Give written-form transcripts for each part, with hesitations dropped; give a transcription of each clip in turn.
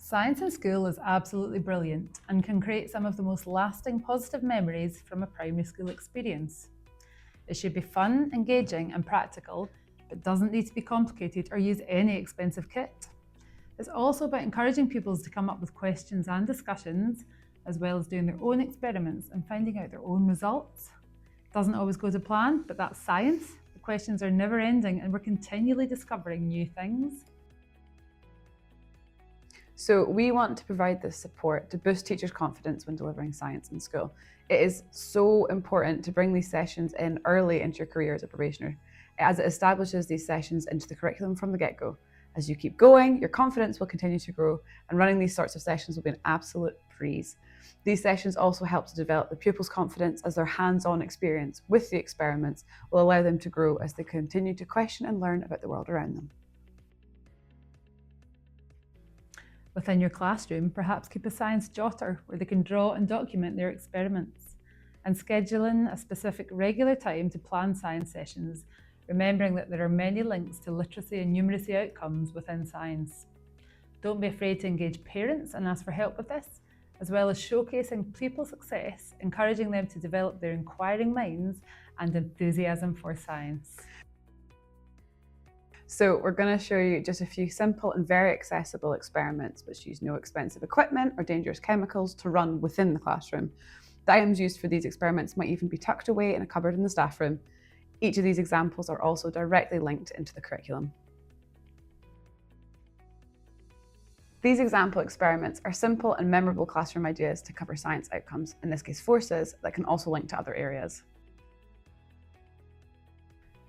Science in school is absolutely brilliant and can create some of the most lasting positive memories from a primary school experience. It should be fun, engaging and practical, but doesn't need to be complicated or use any expensive kit. It's also about encouraging pupils to come up with questions and discussions, as well as doing their own experiments and finding out their own results. It doesn't always go to plan, but that's science. The questions are never ending and we're continually discovering new things. So we want to provide this support to boost teachers' confidence when delivering science in school. It is so important to bring these sessions in early into your career as a probationer, as it establishes these sessions into the curriculum from the get-go. As you keep going, your confidence will continue to grow, and running these sorts of sessions will be an absolute breeze. These sessions also help to develop the pupils' confidence, as their hands-on experience with the experiments will allow them to grow as they continue to question and learn about the world around them. Within your classroom, perhaps keep a science jotter where they can draw and document their experiments, and schedule in a specific regular time to plan science sessions, remembering that there are many links to literacy and numeracy outcomes within science. Don't be afraid to engage parents and ask for help with this, as well as showcasing pupil success, encouraging them to develop their inquiring minds and enthusiasm for science. So we're going to show you just a few simple and very accessible experiments which use no expensive equipment or dangerous chemicals to run within the classroom. The items used for these experiments might even be tucked away in a cupboard in the staff room. Each of these examples are also directly linked into the curriculum. These example experiments are simple and memorable classroom ideas to cover science outcomes, in this case forces, that can also link to other areas.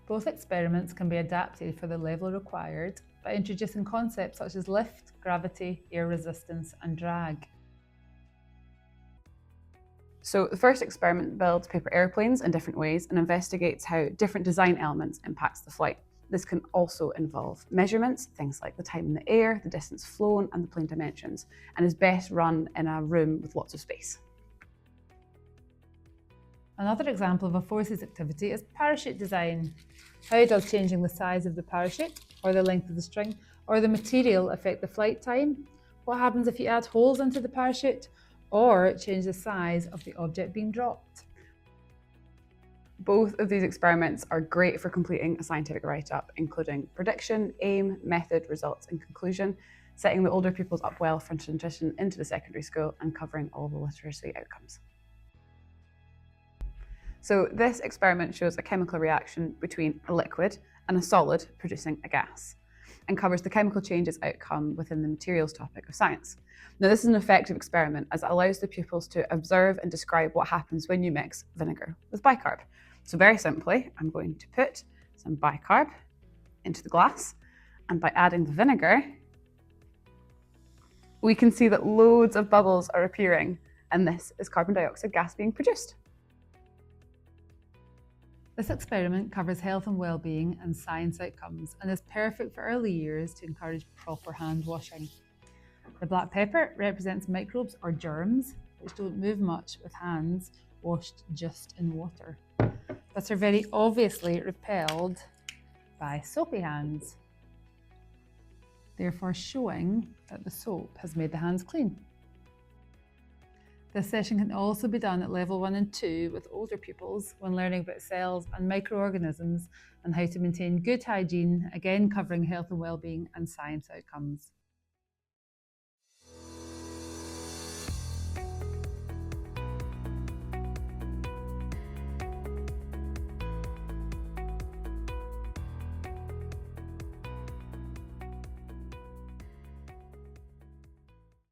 Both experiments can be adapted for the level required by introducing concepts such as lift, gravity, air resistance and drag. So the first experiment builds paper airplanes in different ways and investigates how different design elements impact the flight. This can also involve measurements, things like the time in the air, the distance flown and the plane dimensions, and is best run in a room with lots of space. Another example of a forces activity is parachute design. How does changing the size of the parachute, or the length of the string, or the material affect the flight time? What happens if you add holes into the parachute, or change the size of the object being dropped? Both of these experiments are great for completing a scientific write-up, including prediction, aim, method, results and conclusion, setting the older pupils up well for transition into the secondary school and covering all the literacy outcomes. So this experiment shows a chemical reaction between a liquid and a solid producing a gas, and covers the chemical changes outcome within the materials topic of science. Now this is an effective experiment as it allows the pupils to observe and describe what happens when you mix vinegar with bicarb. So very simply, I'm going to put some bicarb into the glass, and by adding the vinegar, we can see that loads of bubbles are appearing, and this is carbon dioxide gas being produced. This experiment covers health and well-being and science outcomes and is perfect for early years to encourage proper hand washing. The black pepper represents microbes or germs which don't move much with hands washed just in water, but are very obviously repelled by soapy hands, therefore showing that the soap has made the hands clean. This session can also be done at level 1 and 2 with older pupils when learning about cells and microorganisms and how to maintain good hygiene, again covering health and well-being and science outcomes.